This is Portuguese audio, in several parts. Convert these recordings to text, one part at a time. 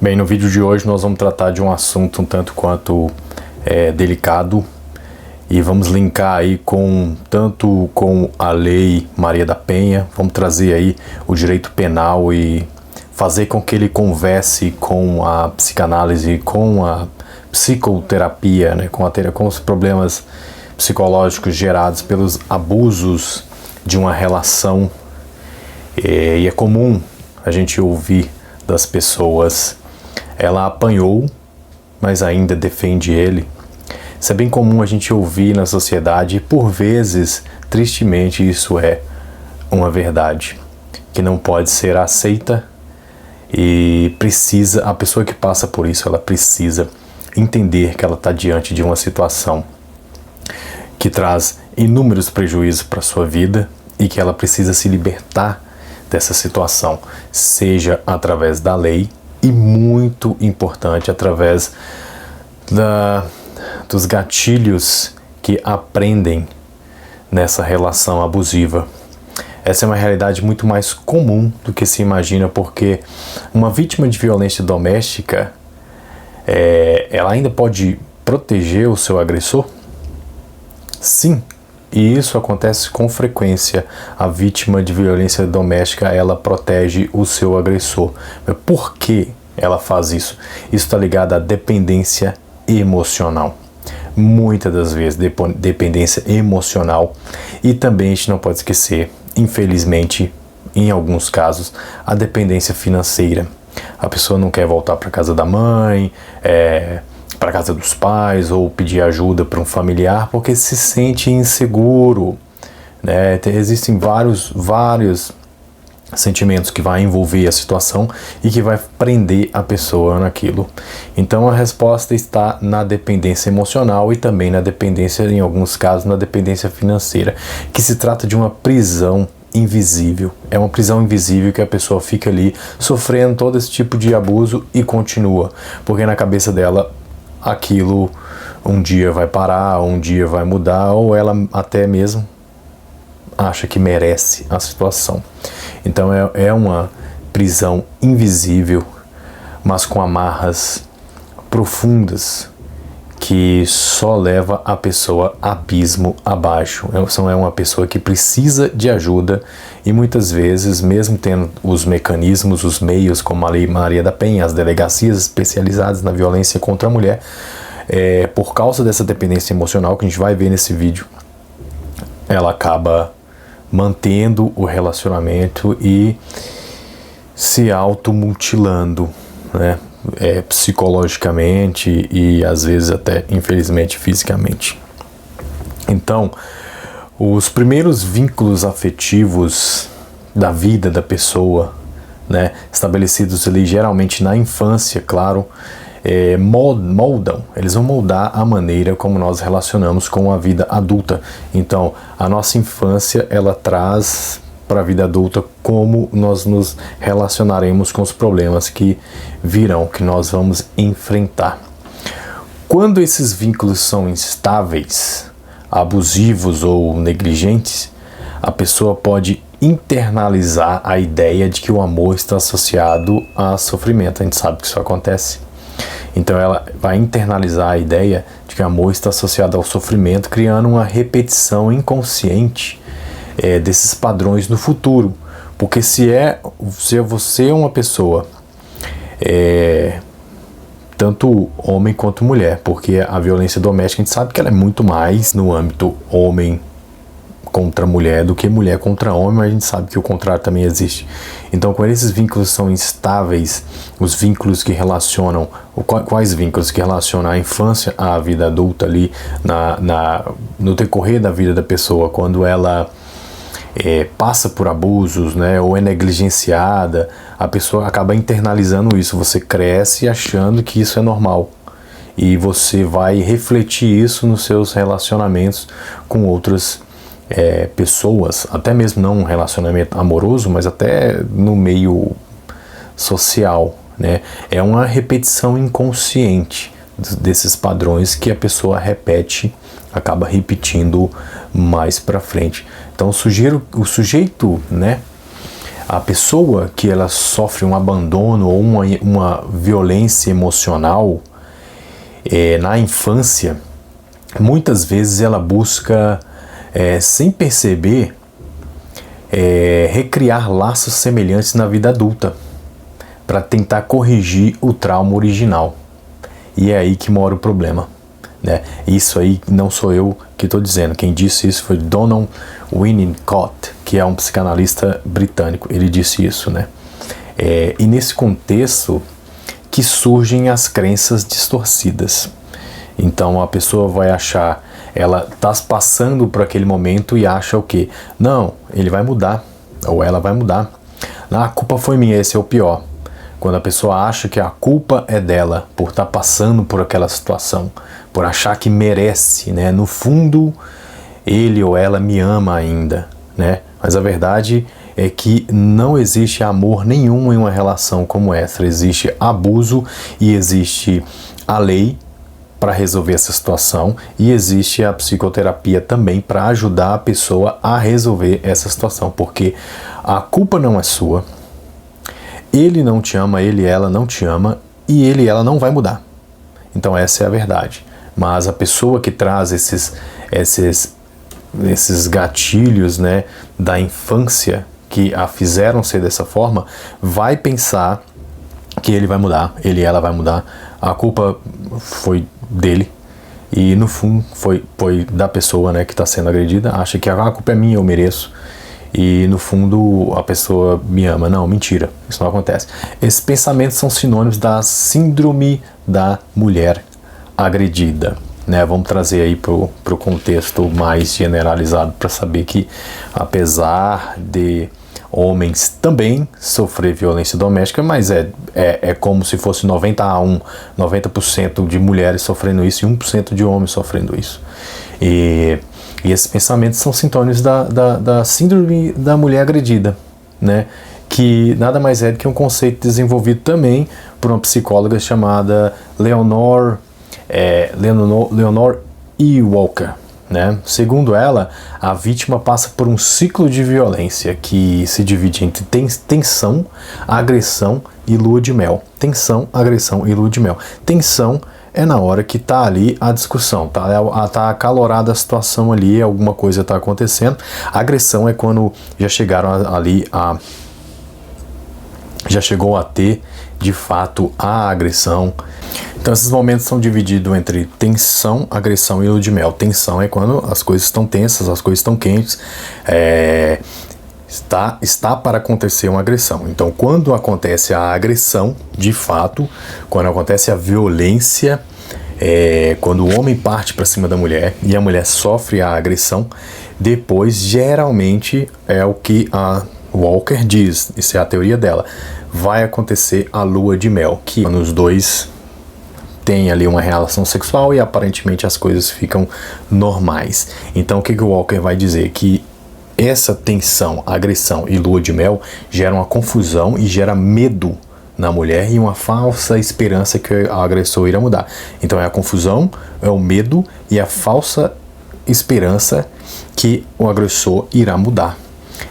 Bem, no vídeo de hoje nós vamos tratar de um assunto um tanto quanto delicado e vamos linkar aí tanto com a Lei Maria da Penha, vamos trazer aí o direito penal e fazer com que ele converse com a psicanálise, com a psicoterapia, né, com os problemas psicológicos gerados pelos abusos de uma relação. E é comum a gente ouvir das pessoas: ela apanhou, mas ainda defende ele. Isso é bem comum a gente ouvir na sociedade e, por vezes, tristemente, isso é uma verdade que não pode ser aceita e a pessoa que passa por isso, ela precisa entender que ela está diante de uma situação que traz inúmeros prejuízos para a sua vida e que ela precisa se libertar dessa situação, seja através da lei e, muito importante, através dos gatilhos que aprendem nessa relação abusiva. Essa é uma realidade muito mais comum do que se imagina, porque uma vítima de violência doméstica, ela ainda pode proteger o seu agressor? Sim, e isso acontece com frequência. A vítima de violência doméstica, ela protege o seu agressor. Mas por que ela faz isso? Isso está ligado à dependência emocional. Muitas das vezes, dependência emocional. E também a gente não pode esquecer, infelizmente, em alguns casos, a dependência financeira. A pessoa não quer voltar para casa da mãe, para casa dos pais, ou pedir ajuda para um familiar porque se sente inseguro, né? Existem vários sentimentos que vai envolver a situação e que vai prender a pessoa naquilo. Então a resposta está na dependência emocional e também na dependência, em alguns casos, na dependência financeira, que se trata de uma prisão invisível. É uma prisão invisível que a pessoa fica ali sofrendo todo esse tipo de abuso e continua, porque na cabeça dela aquilo um dia vai parar, um dia vai mudar, ou ela até mesmo acha que merece a situação. Então é uma prisão invisível, mas com amarras profundas que só leva a pessoa abismo abaixo. É uma pessoa que precisa de ajuda e muitas vezes, mesmo tendo os mecanismos, os meios, como a Lei Maria da Penha, as delegacias especializadas na violência contra a mulher, por causa dessa dependência emocional que a gente vai ver nesse vídeo, ela acaba mantendo o relacionamento e se automutilando, né? Psicologicamente e às vezes até, infelizmente, fisicamente. Então, os primeiros vínculos afetivos da vida da pessoa, né, estabelecidos ali geralmente na infância, claro, eles vão moldar a maneira como nós relacionamos com a vida adulta. Então, a nossa infância, ela traz para a vida adulta como nós nos relacionaremos com os problemas que virão, que nós vamos enfrentar. Quando esses vínculos são instáveis, abusivos ou negligentes, a pessoa pode internalizar a ideia de que o amor está associado a sofrimento. A gente sabe que isso acontece. Então ela vai internalizar a ideia de que o amor está associado ao sofrimento, criando uma repetição inconsciente desses padrões no futuro. Porque se você é uma pessoa, tanto homem quanto mulher, porque a violência doméstica a gente sabe que ela é muito mais no âmbito homem contra mulher do que mulher contra homem, mas a gente sabe que o contrário também existe. Então, quando esses vínculos são instáveis, os vínculos que relacionam, quais vínculos que relacionam a infância à vida adulta ali, no decorrer da vida da pessoa, quando ela passa por abusos, né, ou é negligenciada, a pessoa acaba internalizando isso. Você cresce achando que isso é normal e você vai refletir isso nos seus relacionamentos com outras pessoas, até mesmo não um relacionamento amoroso, mas até no meio social, né? É uma repetição inconsciente desses padrões que a pessoa repete, acaba repetindo mais para frente. Então o sujeito, né, A pessoa que ela sofre um abandono ou uma violência emocional na infância, muitas vezes ela busca, sem perceber, recriar laços semelhantes na vida adulta para tentar corrigir o trauma original. E é aí que mora o problema, né? Isso aí não sou eu que estou dizendo. Quem disse isso foi Donald Winnicott, que é um psicanalista britânico. Ele disse isso, né? E nesse contexto que surgem as crenças distorcidas. Então a pessoa vai achar, ela está passando por aquele momento e acha o quê? Não, ele vai mudar, ou ela vai mudar. A culpa foi minha, esse é o pior. Quando a pessoa acha que a culpa é dela por estar passando por aquela situação, por achar que merece, né? No fundo, ele ou ela me ama ainda, né? Mas a verdade é que não existe amor nenhum em uma relação como essa. Existe abuso e existe a lei para resolver essa situação e existe a psicoterapia também para ajudar a pessoa a resolver essa situação, porque a culpa não é sua. Ele não te ama, ele e ela não te ama, e ele e ela não vai mudar. Então essa é a verdade. Mas a pessoa que traz esses gatilhos, né, da infância, que a fizeram ser dessa forma, vai pensar que ele vai mudar, ele e ela vai mudar. A culpa foi dele, e no fundo foi da pessoa, né, que está sendo agredida. Acha que a culpa é minha, eu mereço. E no fundo a pessoa me ama. Não, mentira, isso não acontece. Esses pensamentos são sinônimos da síndrome da mulher agredida, né? Vamos trazer aí para o contexto mais generalizado para saber que, apesar de homens também sofrer violência doméstica, mas é como se fosse 90-1, 90% de mulheres sofrendo isso e 1% de homens sofrendo isso. E esses pensamentos são sinônimos da síndrome da mulher agredida, né? Que nada mais é do que um conceito desenvolvido também por uma psicóloga chamada Leonore E. Walker, né? Segundo ela, a vítima passa por um ciclo de violência que se divide entre tensão, agressão e lua de mel. Tensão, agressão e lua de mel. Tensão é na hora que tá ali a discussão, tá acalorada a situação ali, alguma coisa tá acontecendo. A agressão é quando já chegaram ali já chegou a ter, de fato, a agressão. Então esses momentos são divididos entre tensão, agressão e lua de mel. Tensão é quando as coisas estão tensas, as coisas estão quentes, está para acontecer uma agressão. Então quando acontece a agressão, de fato, quando acontece a violência, quando o homem parte para cima da mulher e a mulher sofre a agressão, depois geralmente é o que a Walker diz, isso é a teoria dela, vai acontecer a lua de mel, que os dois têm ali uma relação sexual e aparentemente as coisas ficam normais. Então o que o Walker vai dizer? Que essa tensão, agressão e lua de mel gera uma confusão e gera medo na mulher e uma falsa esperança que o agressor irá mudar. Então é a confusão, é o medo e a falsa esperança que o agressor irá mudar.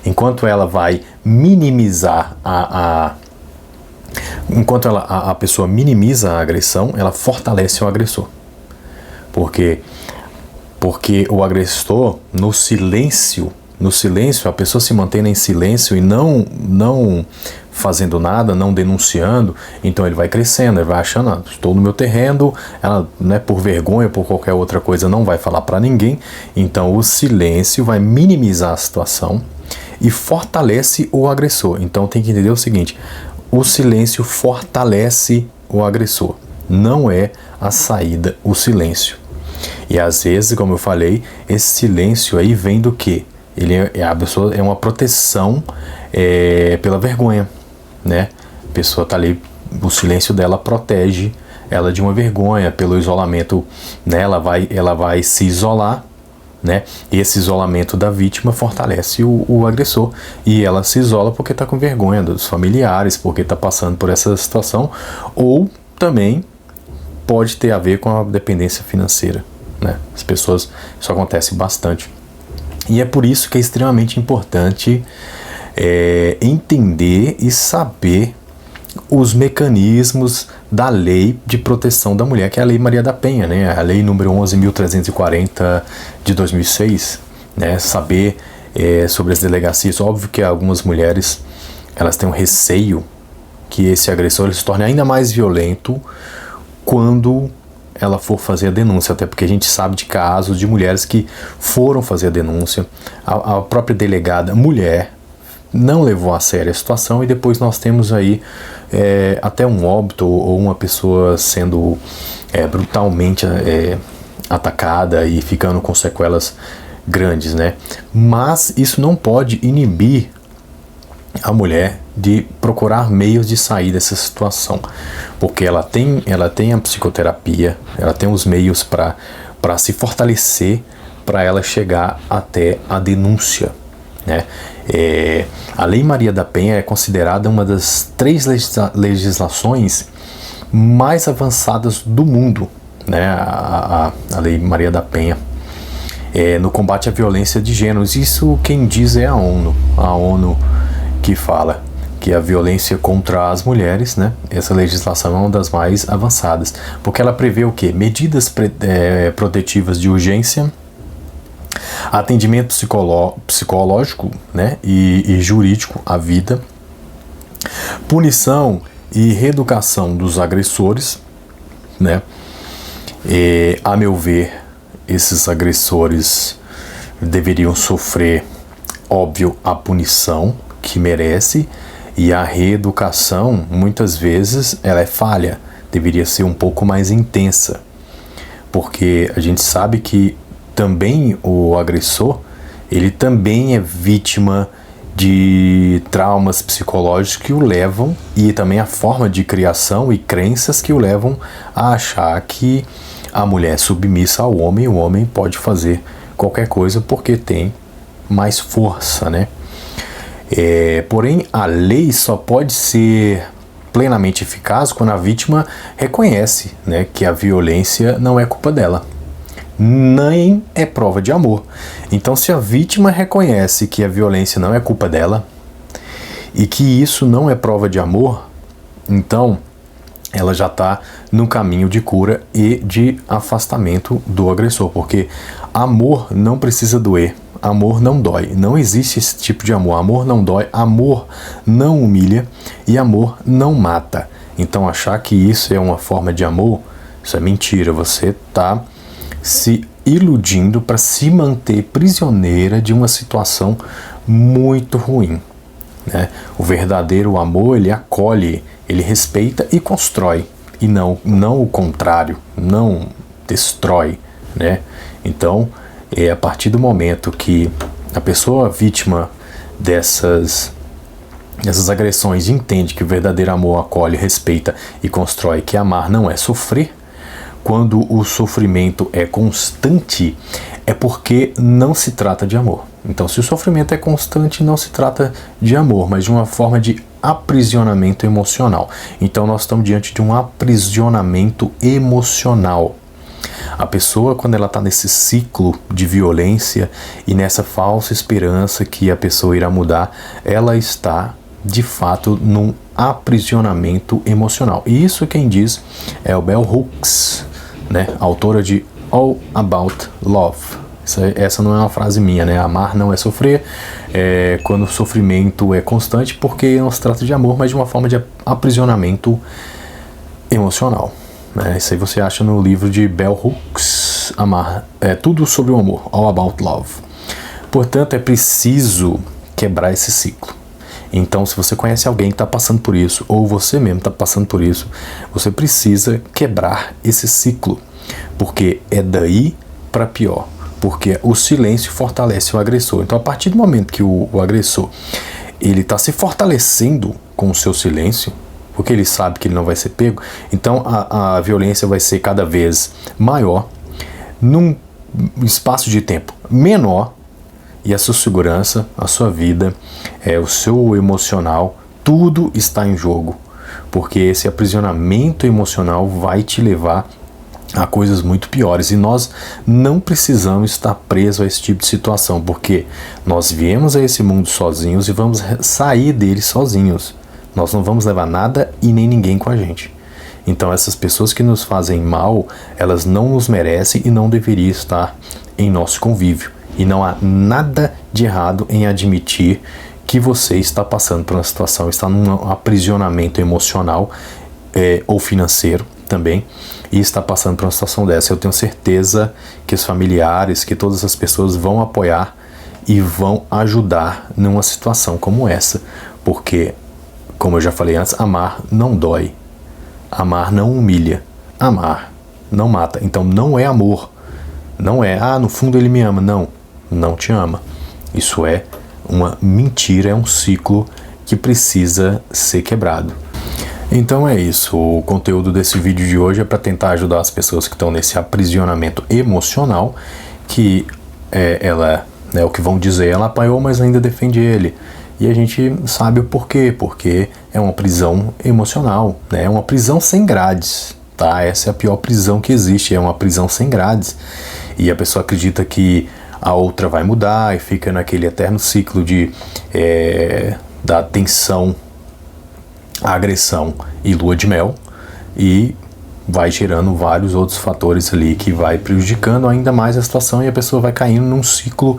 Enquanto ela vai minimizar enquanto a pessoa minimiza a agressão, ela fortalece o agressor. Porque o agressor, no silêncio, a pessoa se mantendo em silêncio e não fazendo nada, não denunciando, então ele vai crescendo, ele vai achando, estou no meu terreno, ela, né, por vergonha, por qualquer outra coisa, não vai falar para ninguém, então o silêncio vai minimizar a situação e fortalece o agressor. Então tem que entender o seguinte, o silêncio fortalece o agressor, não é a saída o silêncio. E às vezes, como eu falei, esse silêncio aí vem do quê? A pessoa é uma proteção pela vergonha, né? A pessoa tá ali, o silêncio dela protege ela de uma vergonha, pelo isolamento, né? Ela vai se isolar, né? E esse isolamento da vítima fortalece o agressor e ela se isola porque está com vergonha dos familiares, porque está passando por essa situação, ou também pode ter a ver com a dependência financeira, né? As pessoas, isso acontece bastante e é por isso que é extremamente importante entender e saber os mecanismos da lei de proteção da mulher, que é a Lei Maria da Penha, né? A lei número 11.340 de 2006, né? Saber sobre as delegacias. Óbvio que algumas mulheres, elas têm um receio que esse agressor se torne ainda mais violento quando ela for fazer a denúncia, até porque a gente sabe de casos de mulheres que foram fazer a denúncia, a própria delegada mulher não levou a sério a situação, e depois nós temos aí até um óbito ou uma pessoa sendo brutalmente atacada e ficando com sequelas grandes, né? Mas isso não pode inibir a mulher de procurar meios de sair dessa situação, porque ela tem a psicoterapia, ela tem os meios para se fortalecer, para ela chegar até a denúncia, né? A Lei Maria da Penha é considerada uma das 3 legislações mais avançadas do mundo, né? A Lei Maria da Penha no combate à violência de gênero. Isso quem diz é a ONU que fala que a violência contra as mulheres, né? Essa legislação é uma das mais avançadas, porque ela prevê o quê? Medidas protetivas de urgência, atendimento psicológico, né? e jurídico à vida, punição e reeducação dos agressores, né? A meu ver, esses agressores deveriam sofrer, óbvio, a punição que merece, e a reeducação, muitas vezes, ela é falha, deveria ser um pouco mais intensa, porque a gente sabe que também o agressor, ele também é vítima de traumas psicológicos que o levam, e também a forma de criação e crenças que o levam a achar que a mulher é submissa ao homem, e o homem pode fazer qualquer coisa porque tem mais força, né? Porém, a lei só pode ser plenamente eficaz quando a vítima reconhece, né, que a violência não é culpa dela, nem é prova de amor. Então, se a vítima reconhece que a violência não é culpa dela e que isso não é prova de amor, então ela já está no caminho de cura e de afastamento do agressor, porque amor não precisa doer. Amor não dói, não existe esse tipo de amor. Amor não dói, amor não humilha e amor não mata. Então achar que isso é uma forma de amor, isso é mentira. Você está se iludindo para se manter prisioneira de uma situação muito ruim, né? O verdadeiro amor, ele acolhe, ele respeita e constrói, e não o contrário, não destrói, né? Então, a partir do momento que a pessoa vítima dessas agressões entende que o verdadeiro amor acolhe, respeita e constrói, que amar não é sofrer, quando o sofrimento é constante, é porque não se trata de amor. Então, se o sofrimento é constante, não se trata de amor, mas de uma forma de aprisionamento emocional. Então, nós estamos diante de um aprisionamento emocional. A pessoa, quando ela está nesse ciclo de violência e nessa falsa esperança que a pessoa irá mudar, ela está, de fato, num aprisionamento emocional. E isso quem diz é o Bell Hooks, né? Autora de All About Love. Essa não é uma frase minha, né? Amar não é sofrer, quando o sofrimento é constante, porque não se trata de amor, mas de uma forma de aprisionamento emocional. Isso aí você acha no livro de Bell Hooks, Amar, tudo sobre o amor, All About Love. Portanto, é preciso quebrar esse ciclo. Então, se você conhece alguém que está passando por isso, ou você mesmo está passando por isso, você precisa quebrar esse ciclo, porque é daí para pior, porque o silêncio fortalece o agressor. Então, a partir do momento que o agressor ele está se fortalecendo com o seu silêncio, porque ele sabe que ele não vai ser pego, então a violência vai ser cada vez maior, num espaço de tempo menor, e a sua segurança, a sua vida, o seu emocional, tudo está em jogo, porque esse aprisionamento emocional vai te levar Há coisas muito piores e nós não precisamos estar presos a esse tipo de situação, porque nós viemos a esse mundo sozinhos e vamos sair dele sozinhos. Nós não vamos levar nada e nem ninguém com a gente. Então essas pessoas que nos fazem mal, elas não nos merecem e não deveriam estar em nosso convívio. E não há nada de errado em admitir que você está passando por uma situação, está num aprisionamento emocional ou financeiro também, e está passando por uma situação dessa. Eu tenho certeza que os familiares, que todas as pessoas vão apoiar e vão ajudar numa situação como essa, porque, como eu já falei antes, amar não dói, amar não humilha, amar não mata. Então não é amor, não é, no fundo ele me ama, não te ama. Isso é uma mentira, é um ciclo que precisa ser quebrado. Então é isso, o conteúdo desse vídeo de hoje é para tentar ajudar as pessoas que estão nesse aprisionamento emocional, que ela, o que vão dizer, ela apanhou, mas ainda defende ele. E a gente sabe o porquê, porque é uma prisão emocional, né? É uma prisão sem grades, tá? Essa é a pior prisão que existe, é uma prisão sem grades. E a pessoa acredita que a outra vai mudar e fica naquele eterno ciclo da tensão, a agressão e lua de mel, e vai gerando vários outros fatores ali que vai prejudicando ainda mais a situação, e a pessoa vai caindo num ciclo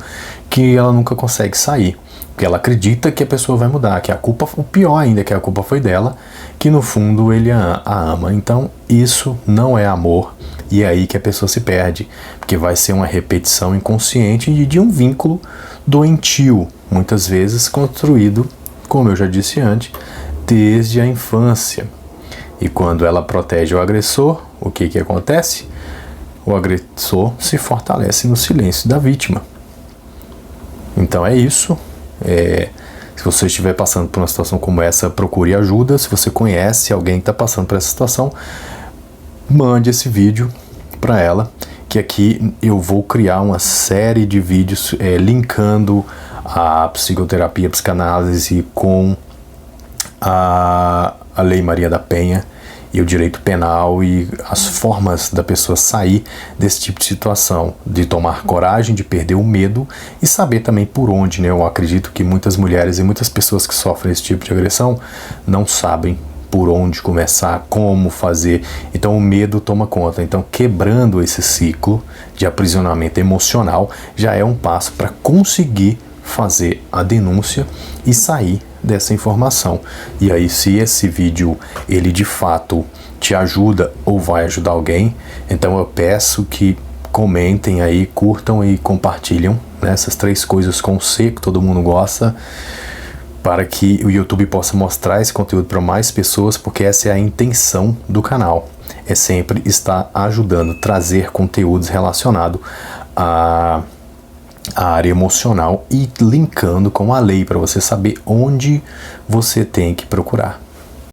que ela nunca consegue sair, porque ela acredita que a pessoa vai mudar, que a culpa, o pior ainda, que a culpa foi dela, que no fundo ele a ama. Então isso não é amor, e é aí que a pessoa se perde, porque vai ser uma repetição inconsciente de um vínculo doentio, muitas vezes construído, como eu já disse antes, desde a infância. E quando ela protege o agressor, o que acontece? O agressor se fortalece no silêncio da vítima. Então é isso. Se você estiver passando por uma situação como essa, procure ajuda. Se você conhece alguém que está passando por essa situação, mande esse vídeo para ela, que aqui eu vou criar uma série de vídeos linkando a psicoterapia, a psicanálise com a Lei Maria da Penha e o direito penal, e as formas da pessoa sair desse tipo de situação, de tomar coragem, de perder o medo e saber também por onde, né? Eu acredito que muitas mulheres e muitas pessoas que sofrem esse tipo de agressão não sabem por onde começar, como fazer, então o medo toma conta. Então, quebrando esse ciclo de aprisionamento emocional já é um passo para conseguir fazer a denúncia e sair dessa informação. E aí, se esse vídeo ele de fato te ajuda ou vai ajudar alguém, então eu peço que comentem aí, curtam e compartilham, né, essas 3 coisas com C que todo mundo gosta, para que o YouTube possa mostrar esse conteúdo para mais pessoas, porque essa é a intenção do canal, é sempre estar ajudando, trazer conteúdos relacionados a área emocional e linkando com a lei, para você saber onde você tem que procurar.